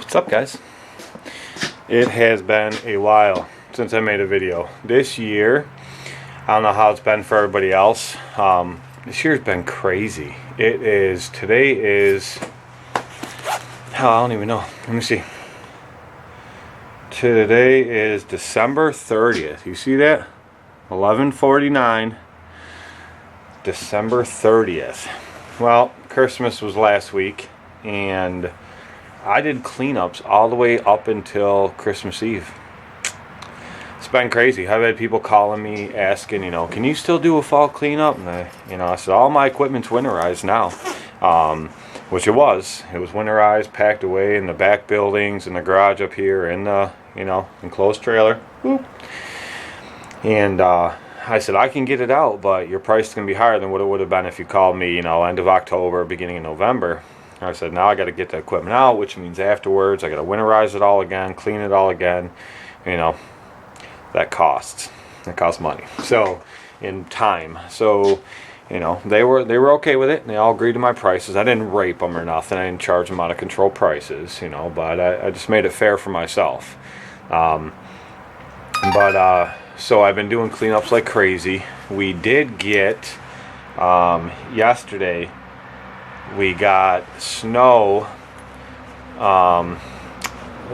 What's up, guys? It has been a while since I made a video. This year, I don't know how it's been for everybody else. This year's been crazy. Today is, hell, I don't even know. Let me see. Today is December 30th. You see that? 11:49. December 30th. Well, Christmas was last week, and I did cleanups all the way up until Christmas Eve. It's been crazy. I've had people calling me asking, can you still do a fall cleanup? And I said, all my equipment's winterized now. Which it was. It was winterized, packed away in the back buildings, in the garage up here, in the, enclosed trailer. Whoop. And I said, I can get it out, but your price is going to be higher than what it would have been if you called me, end of October, beginning of November. I said, now I got to get the equipment out, which means afterwards I got to winterize it all again, clean it all again. That costs. It costs money. So, in time. So, they were okay with it, and they all agreed to my prices. I didn't rape them or nothing. I didn't charge them out of control prices, but I just made it fair for myself. So I've been doing cleanups like crazy. We did get, yesterday, we got snow.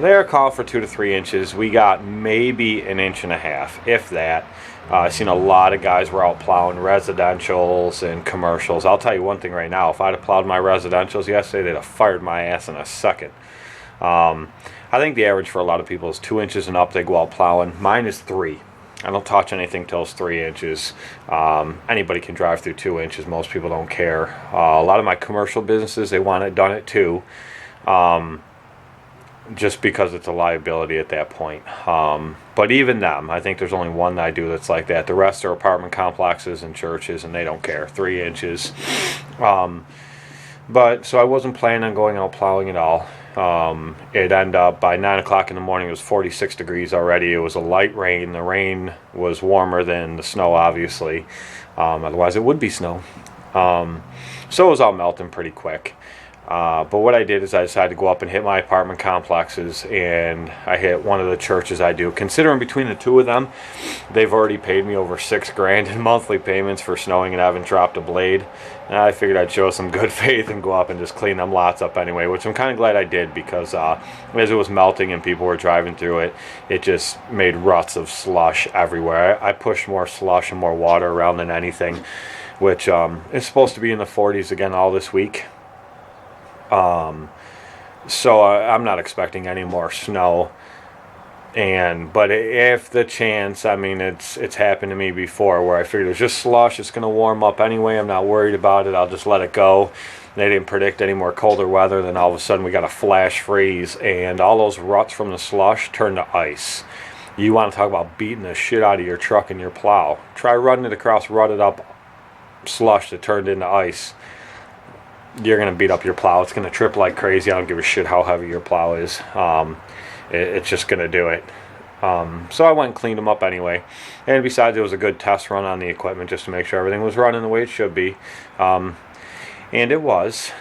They're calling for 2 to 3 inches. We got maybe 1.5 inches, if that. I've seen a lot of guys were out plowing residentials and commercials. I'll tell you one thing right now. If I'd have plowed my residentials yesterday, they'd have fired my ass in a second. I think the average for a lot of people is 2 inches and up. They go out plowing. Mine is 3. I don't touch anything till it's 3 inches. Anybody can drive through 2 inches. Most people don't care. A lot of my commercial businesses, they want it done at 2. Just because it's a liability at that point. But even them, I think there's only one that I do that's like that. The rest are apartment complexes and churches, and they don't care. 3 inches. But so I wasn't planning on going out plowing at all. It ended up by 9 o'clock in the morning, it was 46 degrees already. It was a light rain. The rain was warmer than the snow, obviously. Otherwise, it would be snow. So it was all melting pretty quick. But what I did is I decided to go up and hit my apartment complexes, and I hit one of the churches I do. Considering between the two of them, they've already paid me over $6,000 in monthly payments for snowing, and I haven't dropped a blade. And I figured I'd show some good faith and go up and just clean them lots up anyway, which I'm kind of glad I did, because as it was melting and people were driving through it, it just made ruts of slush everywhere. I pushed more slush and more water around than anything, which is supposed to be in the 40s again all this week. So I'm not expecting any more snow, but if the chance, it's happened to me before where I figured it's just slush, it's going to warm up anyway, I'm not worried about it, I'll just let it go. They didn't predict any more colder weather, then all of a sudden we got a flash freeze, and all those ruts from the slush turned to ice. You want to talk about beating the shit out of your truck and your plow. Try running it across rutted up slush that turned into ice. You're going to beat up your plow. It's going to trip like crazy. I don't give a shit how heavy your plow is. It's just going to do it. So I went and cleaned them up anyway. And besides, it was a good test run on the equipment just to make sure everything was running the way it should be. And it was.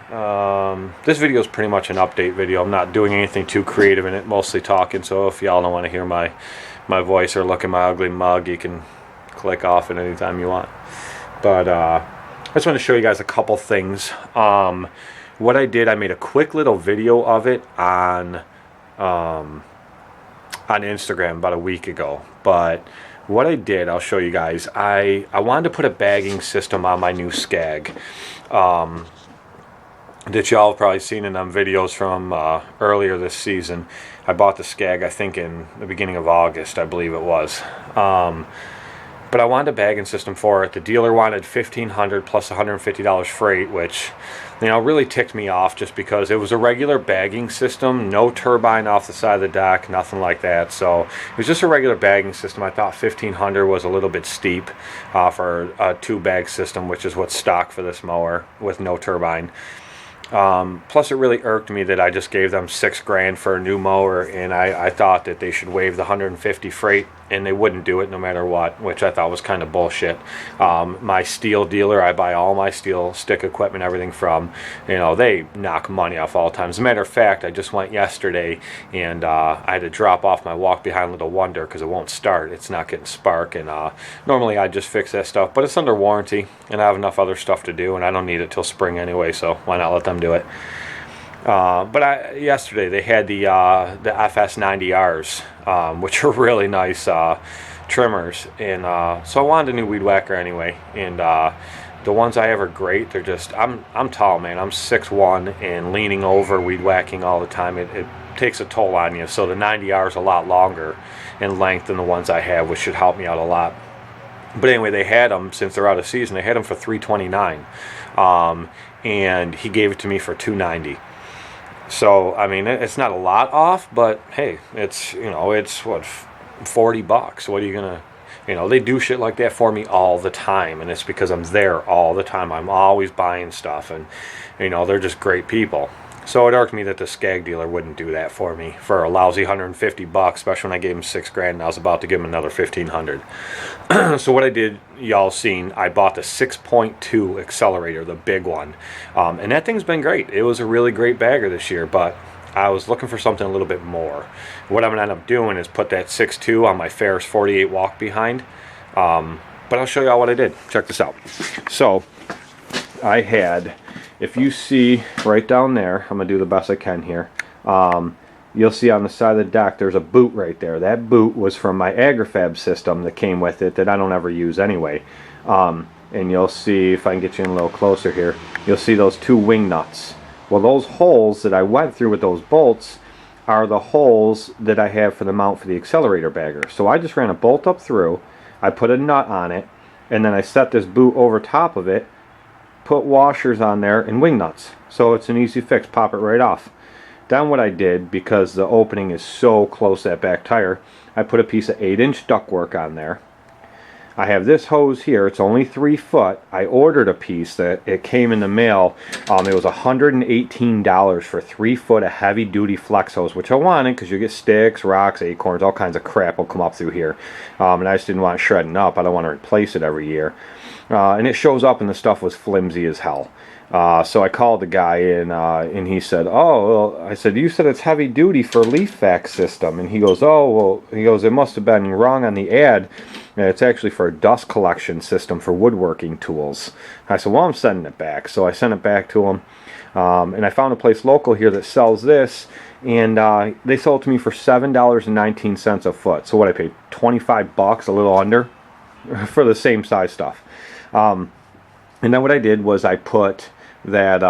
This video is pretty much an update video. I'm not doing anything too creative in it, mostly talking. So if y'all don't want to hear my voice or look at my ugly mug, you can click off at any time you want. But I just want to show you guys a couple things. What I did, I made a quick little video of it on Instagram about a week ago. But what I did, I'll show you guys. I wanted to put a bagging system on my new Skag. That y'all have probably seen in them videos from earlier this season. I bought the Skag, I think, in the beginning of August, I believe it was. But I wanted a bagging system for it. The dealer wanted $1,500 plus $150 freight, which, really ticked me off just because it was a regular bagging system, no turbine off the side of the deck, nothing like that. So it was just a regular bagging system. I thought $1,500 was a little bit steep for a 2-bag system, which is what's stock for this mower with no turbine. Plus, it really irked me that I just gave them $6 grand for a new mower, and I thought that they should waive the 150 freight, and they wouldn't do it no matter what, which I thought was kind of bullshit. My steel dealer, I buy all my steel stick equipment, everything from, they knock money off all the time. As a matter of fact, I just went yesterday, and I had to drop off my walk behind Little Wonder because it won't start. It's not getting spark, and normally I just fix that stuff, but it's under warranty, and I have enough other stuff to do, and I don't need it till spring anyway, so why not let them do it. But yesterday they had the FS90Rs, which are really nice trimmers, and so I wanted a new weed whacker anyway. And the ones I have are great. They're just I'm tall, man. I'm 6'1", and leaning over weed whacking all the time. It takes a toll on you. So the 90R is a lot longer in length than the ones I have, which should help me out a lot. But anyway, they had them since they're out of season. They had them for $329, and he gave it to me for $290. So I mean, it's not a lot off, but hey, it's what, $40. What are you gonna, they do shit like that for me all the time, and it's because I'm there all the time. I'm always buying stuff, and they're just great people. So it irked me that the Skag dealer wouldn't do that for me for a lousy $150, especially when I gave him $6 grand and I was about to give him another $1,500. So what I did, y'all seen, I bought the 6.2 accelerator, the big one, and that thing's been great. It was a really great bagger this year, but I was looking for something a little bit more. What I'm gonna end up doing is put that 6.2 on my Ferris 48 walk behind, but I'll show y'all what I did. Check this out. So I had, if you see right down there, I'm going to do the best I can here. You'll see on the side of the deck there's a boot right there. That boot was from my agrifab system that came with it that I don't ever use anyway. And you'll see, if I can get you in a little closer here, you'll see those two wing nuts. Well, those holes that I went through with those bolts are the holes that I have for the mount for the accelerator bagger. So I just ran a bolt up through, I put a nut on it, and then I set this boot over top of it, put washers on there and wing nuts, so it's an easy fix. Pop it right off. Then what I did, because the opening is so close to that back tire, I put a piece of 8-inch ductwork on there. I have this hose here. It's only 3 foot. I ordered a piece that it came in the mail. It was $118 for 3 foot of heavy duty flex hose, which I wanted because you get sticks, rocks, acorns, all kinds of crap will come up through here. And I just didn't want it shredding up. I don't want to replace it every year. And it shows up and the stuff was flimsy as hell. So I called the guy and he said, oh, well, I said, you said it's heavy duty for leaf vac system. And he goes, oh, well, it must have been wrong on the ad. It's actually for a dust collection system for woodworking tools. I said, well, I'm sending it back. So I sent it back to him. And I found a place local here that sells this. And they sold it to me for $7.19 a foot. So what I paid, $25, a little under, for the same size stuff. And then what I did was I put that,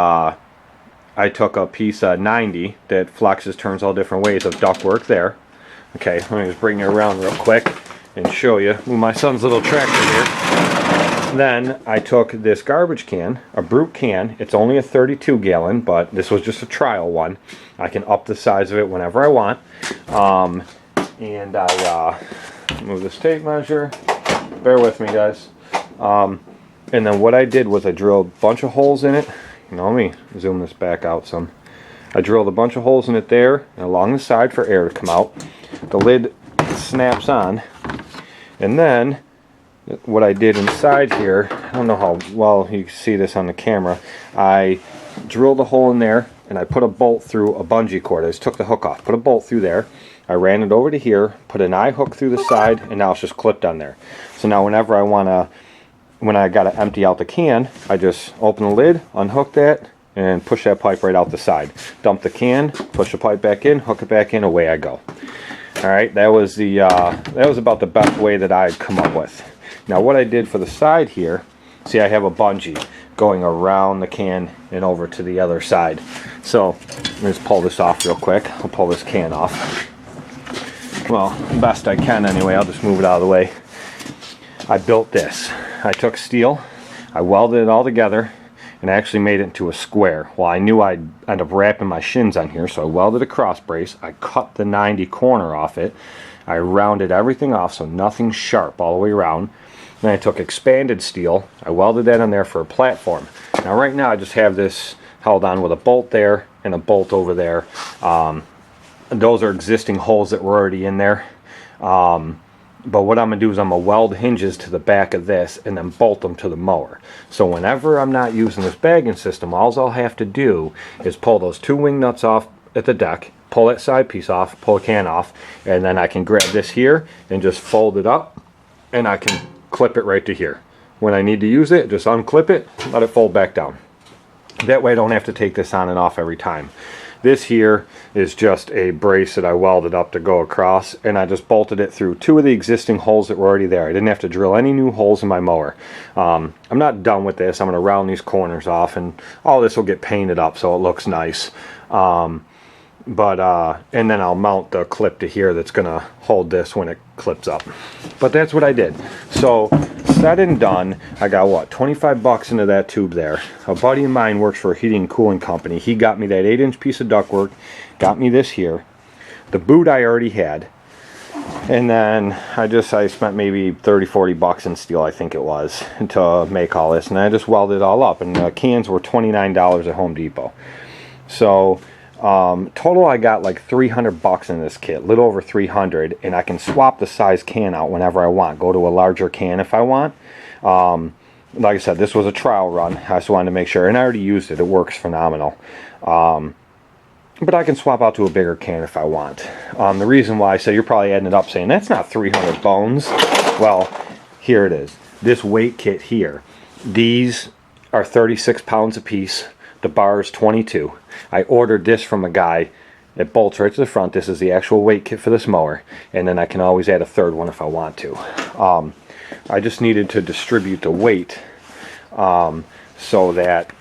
I took a piece of 90 that flexes, turns all different ways of ductwork there. Okay, let me just bring you around real quick and show you. Move my son's little tractor here. Then I took this garbage can, a brute can. It's only a 32 gallon, but this was just a trial one. I can up the size of it whenever I want. And I move this tape measure. Bear with me, guys. And then what I did was I drilled a bunch of holes in it. Let me zoom this back out some. I drilled a bunch of holes in it there and along the side for air to come out. The lid snaps on. And then what I did inside here, I don't know how well you can see this on the camera, I drilled a hole in there and I put a bolt through a bungee cord. I just took the hook off, put a bolt through there. I ran it over to here, put an eye hook through the side, and now it's just clipped on there. So now whenever I want to, when I got to empty out the can, I just open the lid, unhook that, and push that pipe right out the side. Dump the can, push the pipe back in, hook it back in, away I go. Alright, that was about the best way that I had come up with. Now what I did for the side here, see I have a bungee going around the can and over to the other side. So let me just pull this off real quick. I'll pull this can off. Well, best I can anyway. I'll just move it out of the way. I built this. I took steel, I welded it all together, and I actually made it into a square. Well, I knew I'd end up wrapping my shins on here, so I welded a cross brace. I cut the 90 corner off it. I rounded everything off so nothing's sharp all the way around. Then I took expanded steel. I welded that on there for a platform. Now right now I just have this held on with a bolt there and a bolt over there. Those are existing holes that were already in there. But what I'm going to do is I'm going to weld hinges to the back of this and then bolt them to the mower. So whenever I'm not using this bagging system, all I'll have to do is pull those 2 wing nuts off at the deck, pull that side piece off, pull a can off, and then I can grab this here and just fold it up, and I can clip it right to here. When I need to use it, just unclip it, let it fold back down. That way I don't have to take this on and off every time. This here is just a brace that I welded up to go across, and I just bolted it through 2 of the existing holes that were already there. I didn't have to drill any new holes in my mower. I'm not done with this. I'm going to round these corners off, and all this will get painted up so it looks nice. And then I'll mount the clip to here that's going to hold this when it clips up. But that's what I did. So said and done, I got what, 25 bucks into that tube there. A buddy of mine works for a heating and cooling company. He got me that 8-inch piece of ductwork, got me this here. The boot I already had. And then I spent maybe 30-40 bucks in steel, I think it was, to make all this. And I just welded it all up. And the cans were $29 at Home Depot. So total I got like 300 bucks in this kit, a little over 300, and I can swap the size can out whenever I want, go to a larger can if I want. Like I said, this was a trial run. I just wanted to make sure, and I already used it. It works phenomenal. But I can swap out to a bigger can if I want. The reason why, so you're probably adding it up saying, that's not 300 bones. Well, here it is. This weight kit here, these are 36 pounds a piece. The bar is 22. I ordered this from a guy. It bolts right to the front. This is the actual weight kit for this mower. And then I can always add a third one if I want to. I just needed to distribute the weight so that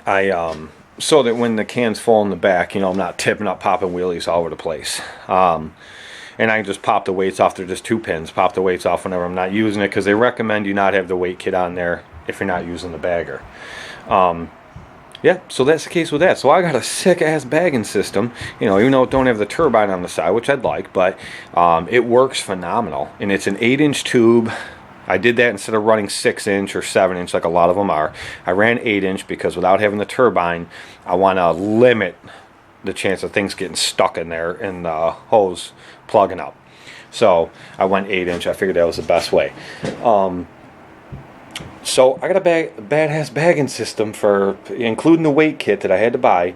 when the can's full in the back, you know, I'm not tipping up, popping wheelies all over the place. And I can just pop the weights off. They're just 2 pins. Pop the weights off whenever I'm not using it, because they recommend you not have the weight kit on there if you're not using the bagger. Yeah, so that's the case with that. So I got a sick-ass bagging system, you know, even though it don't have the turbine on the side, which I'd like, but it works phenomenal. And it's an 8-inch tube. I did that instead of running 6-inch or 7-inch like a lot of them are. I ran 8-inch because without having the turbine, I want to limit the chance of things getting stuck in there and the hose plugging up. So I went 8-inch. I figured that was the best way. So I got a badass bagging system for including the weight kit that I had to buy,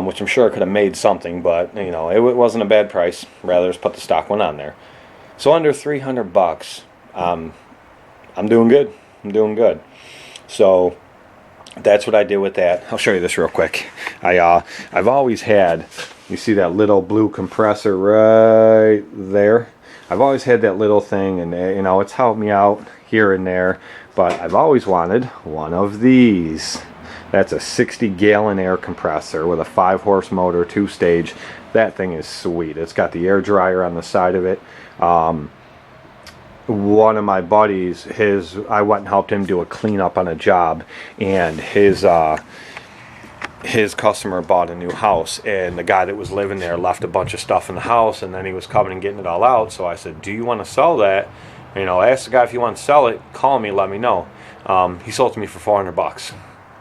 which I'm sure I could have made something, but you know, it wasn't a bad price. Rather just put the stock one on there. So under 300 bucks, I'm doing good. I'm doing good. So that's what I did with that. I'll show you this real quick. I've always had, you see that little blue compressor right there? I've always had that little thing, and you know, it's helped me out here and there. But I've always wanted one of these. That's a 60-gallon air compressor with a 5-horse motor, 2-stage. That thing is sweet. It's got the air dryer on the side of it. One of my buddies, I went and helped him do a cleanup on a job, and his customer bought a new house, and the guy that was living there left a bunch of stuff in the house, and then he was coming and getting it all out. So I said, do you want to sell that? You know, ask the guy if you want to sell it. Call me, let me know. He sold it to me for 400 bucks.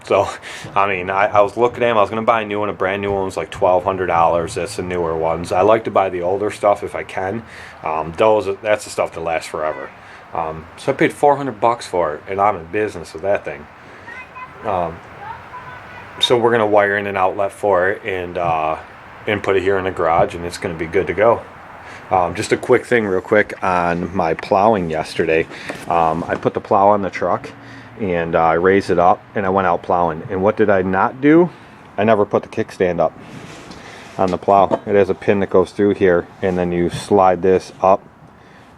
So, I mean, I was looking at him. I was going to buy a new one. A brand new one was like $1,200. That's the newer ones. I like to buy the older stuff if I can. That's the stuff that lasts forever. So I paid 400 bucks for it, and I'm in business with that thing. So we're going to wire in an outlet for it and put it here in the garage, and it's going to be good to go. Just a quick thing real quick on my plowing yesterday. I put the plow on the truck and I raised it up and I went out plowing. And what did I not do? I never put the kickstand up on the plow. It has a pin that goes through here, and then you slide this up,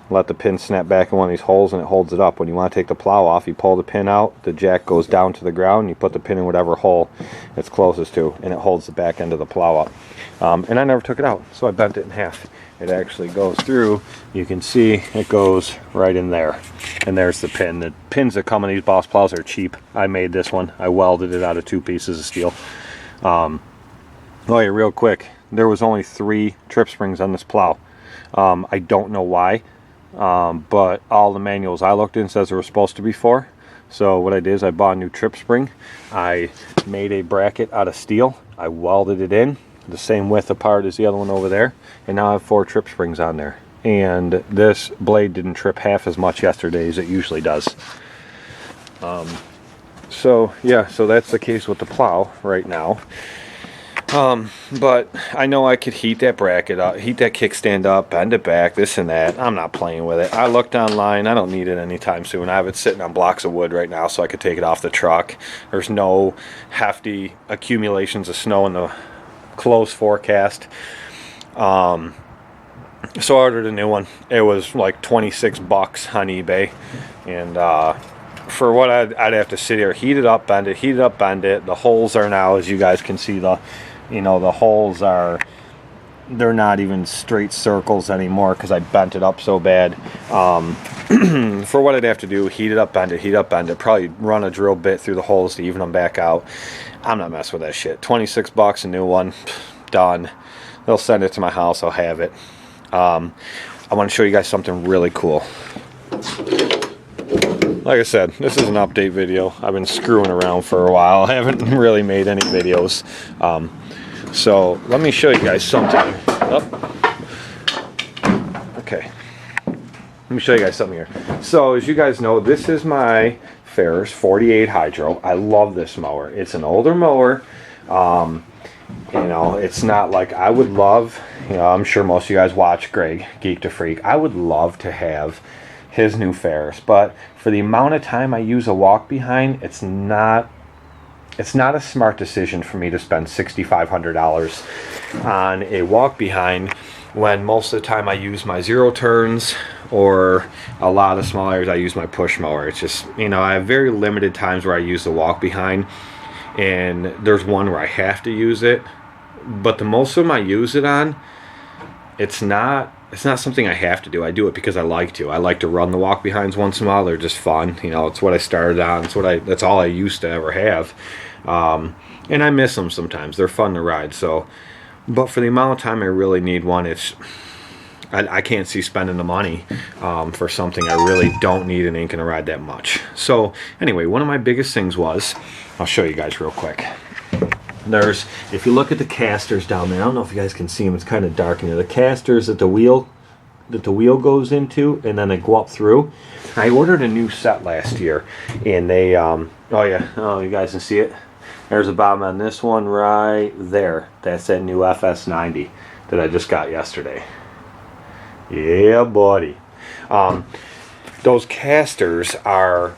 let the pin snap back in one of these holes, and it holds it up. When you want to take the plow off, you pull the pin out, the jack goes down to the ground, and you put the pin in whatever hole it's closest to, and it holds the back end of the plow up. And I never took it out, so I bent it in half. It actually goes through. You can see it goes right in there. And there's the pin. The pins that come in these Boss plows are cheap. I made this one. I welded it out of 2 pieces of steel. Oh yeah, real quick. There was only 3 trip springs on this plow. I don't know why. But all the manuals I looked in says there were supposed to be 4. So what I did is I bought a new trip spring. I made a bracket out of steel. I welded it in the same width apart as the other one over there, and now I have 4 trip springs on there. And this blade didn't trip half as much yesterday as it usually does. So yeah, so that's the case with the plow right now. But I know I could heat that bracket up, heat that kickstand up, bend it back, this and that. I'm not playing with it. I looked online. I don't need it anytime soon. I have it sitting on blocks of wood right now so I could take it off the truck. There's no hefty accumulations of snow in the close forecast. So I ordered a new one. It was like $26 on eBay. And for what I'd have to sit here, heat it up, bend it, heat it up, bend it. The holes are now, as you guys can see, the holes are, they're not even straight circles anymore because I bent it up so bad. For what I'd have to do, heat it up, bend it, probably run a drill bit through the holes to even them back out. I'm not messing with that shit. $26, a new one, done. They'll send it to my house, I'll have it. I want to show you guys something really cool. Like I said, this is an update video. I've been screwing around for a while. I haven't really made any videos. So let me show you guys something. Okay. Let me show you guys something here. So as you guys know, this is my Ferris 48 Hydro. I love this mower. It's an older mower. You know, it's not like I would love, you know, I'm sure most of you guys watch Greg, Geek to Freak. I would love to have his new Ferris, but for the amount of time I use a walk behind, it's not a smart decision for me to spend $6,500 on a walk behind when most of the time I use my zero turns, or a lot of small areas I use my push mower. It's just, you know, I have very limited times where I use the walk behind, and there's one where I have to use it, but the most of them I use it on, it's not something I have to do. I do it because I like to. I like to run the walk behinds once in a while. They're just fun. You know, it's what I started on. That's all I used to ever have. And I miss them sometimes. They're fun to ride. So, but for the amount of time I really need one, I can't see spending the money for something I really don't need and ain't gonna ride that much. So anyway, one of my biggest things was, I'll show you guys real quick. If you look at the casters down there, I don't know if you guys can see them, it's kind of dark in here. The casters that the wheel goes into, and then they go up through. I ordered a new set last year, and they, oh yeah, oh, you guys can see it. There's a bottom on this one right there. That's that new FS90 that I just got yesterday. Yeah, buddy. Those casters are,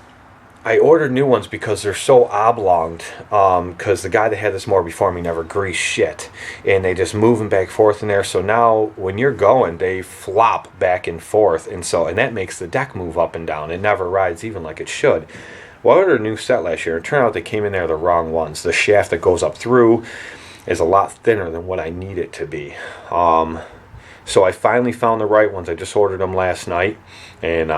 I ordered new ones because they're so oblonged, because the guy that had this mower before me never greased shit, and they just move them back and forth in there. So now when you're going, they flop back and forth, and that makes the deck move up and down. It never rides even like it should. Well, I ordered a new set last year, and it turned out they came in there the wrong ones. The shaft that goes up through is a lot thinner than what I need it to be. So I finally found the right ones. I just ordered them last night, and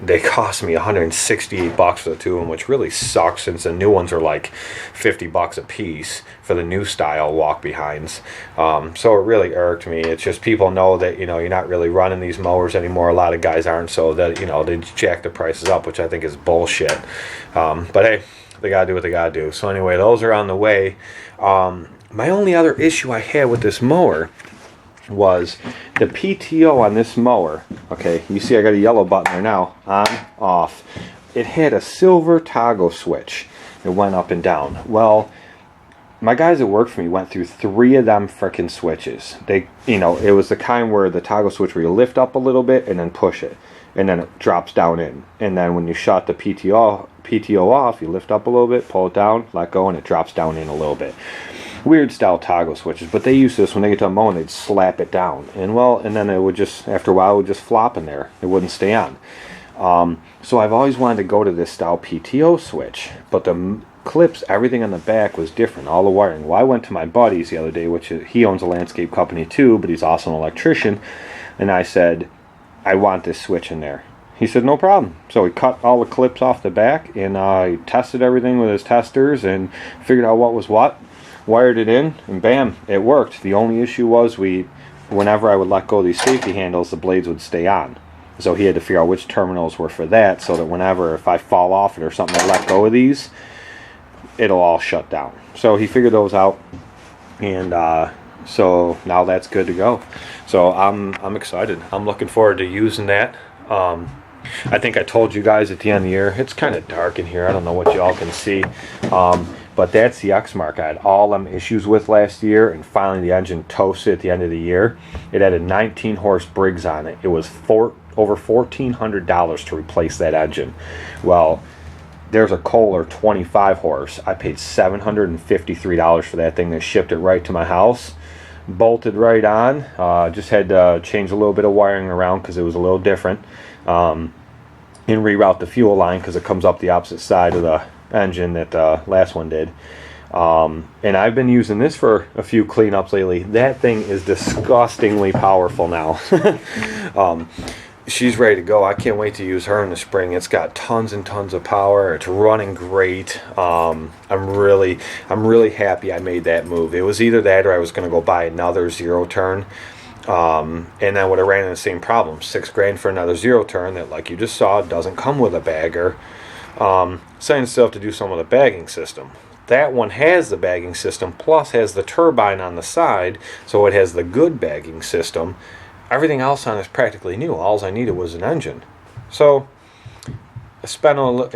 they cost me $168 for the two of them, which really sucks since the new ones are like $50 a piece for the new style walk behinds. So it really irked me. It's just people know that, you know, you're not really running these mowers anymore. A lot of guys aren't, so that, you know, they jack the prices up, which I think is bullshit. But hey, they gotta do what they gotta do. So anyway, those are on the way. My only other issue I had with this mower was the PTO on this mower. Okay, you see I got a yellow button there now, on, off. It had a silver toggle switch. It went up and down. Well, my guys that worked for me went through 3 of them frickin' switches. They, you know, it was the kind where the toggle switch where you lift up a little bit and then push it, and then it drops down in. And then when you shut the PTO off, you lift up a little bit, pull it down, let go, and it drops down in a little bit. Weird style toggle switches, but they use this when they get to mowing, they'd slap it down, and then it would just, after a while, it would just flop in there. It wouldn't stay on. So I've always wanted to go to this style PTO switch, but the clips, everything on the back was different, all the wiring. Well, I went to my buddy's the other day, he owns a landscape company too, but he's also an electrician, and I said, I want this switch in there. He said, no problem. So he cut all the clips off the back, and he tested everything with his testers and figured out what was what. Wired it in, and bam, it worked. The only issue was whenever I would let go of these safety handles, the blades would stay on. So he had to figure out which terminals were for that, so that whenever, if I fall off it or something, I let go of these, it'll all shut down. So he figured those out, and so now that's good to go. So I'm excited. I'm looking forward to using that. I think I told you guys at the end of the year, it's kind of dark in here. I don't know what y'all can see. But that's the X Mark I had all them issues with last year, and finally the engine toasted at the end of the year. It had a 19 horse Briggs on it. It was over $1,400 to replace that engine. Well, there's a Kohler 25 horse. I paid $753 for that thing. They shipped it right to my house, bolted right on. Just had to change a little bit of wiring around because it was a little different, and reroute the fuel line because it comes up the opposite side of the engine that the last one did. And I've been using this for a few cleanups lately. That thing is disgustingly powerful now. She's ready to go. I can't wait to use her in the spring. It's got tons and tons of power. It's running great. I'm really happy I made that move. It was either that or I was going to go buy another zero turn. And then would have ran into the same problem. $6,000 for another zero turn that, like you just saw, doesn't come with a bagger. So I still have to do some with the bagging system. That one has the bagging system, plus has the turbine on the side, so it has the good bagging system. Everything else on it is practically new. All I needed was an engine. So I spent $800,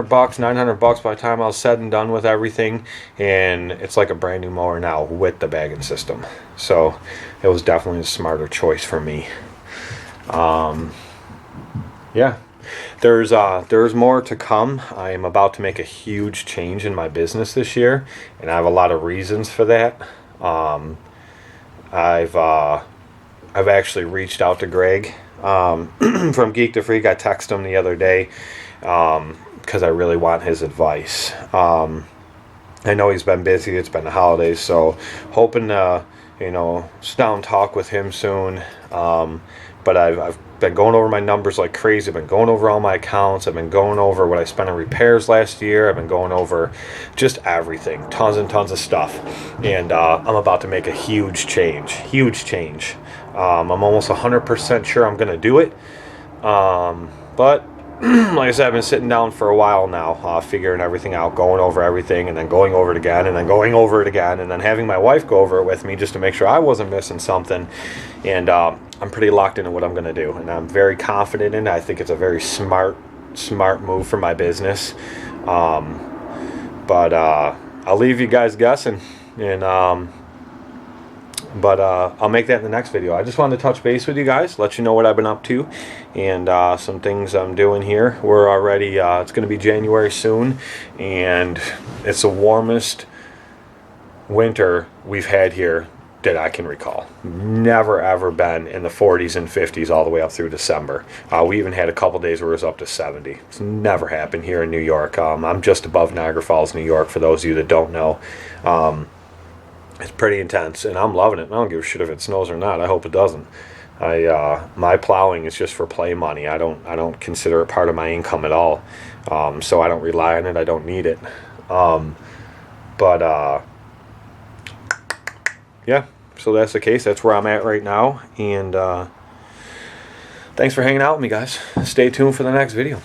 $900 by the time I was said and done with everything, and it's like a brand new mower now with the bagging system. So it was definitely a smarter choice for me. Yeah. There's more to come. I am about to make a huge change in my business this year, and I have a lot of reasons for that. I've actually reached out to Greg from Geek to Freak. I texted him the other day because I really want his advice. I know he's been busy. It's been the holidays, so hoping to sit down and talk with him soon. But I've been going over my numbers like crazy. I've been going over all my accounts. I've been going over what I spent on repairs last year. I've been going over just everything, tons and tons of stuff. And I'm about to make a huge change. I'm almost 100% sure I'm going to do it. But like I said, I've been sitting down for a while now, figuring everything out, going over everything, and then going over it again, and then going over it again, and then having my wife go over it with me just to make sure I wasn't missing something. And I'm pretty locked into what I'm going to do, and I'm very confident in it. I think it's a very smart move for my business. But I'll leave you guys guessing, and but I'll make that in the next video. I just wanted to touch base with you guys, let you know what I've been up to, and some things I'm doing here. We're already, it's going to be January soon, and it's the warmest winter we've had here that I can recall. Never ever been in the 40s and 50s all the way up through December. We even had a couple days where it was up to 70. It's never happened here in New York. I'm just above Niagara Falls, New York, for those of you that don't know. It's pretty intense, and I'm loving it. I don't give a shit if it snows or not. I hope it doesn't. My plowing is just for play money. I don't consider it part of my income at all. So I don't rely on it. I don't need it. Yeah, so that's the case. That's where I'm at right now. And thanks for hanging out with me, guys. Stay tuned for the next video.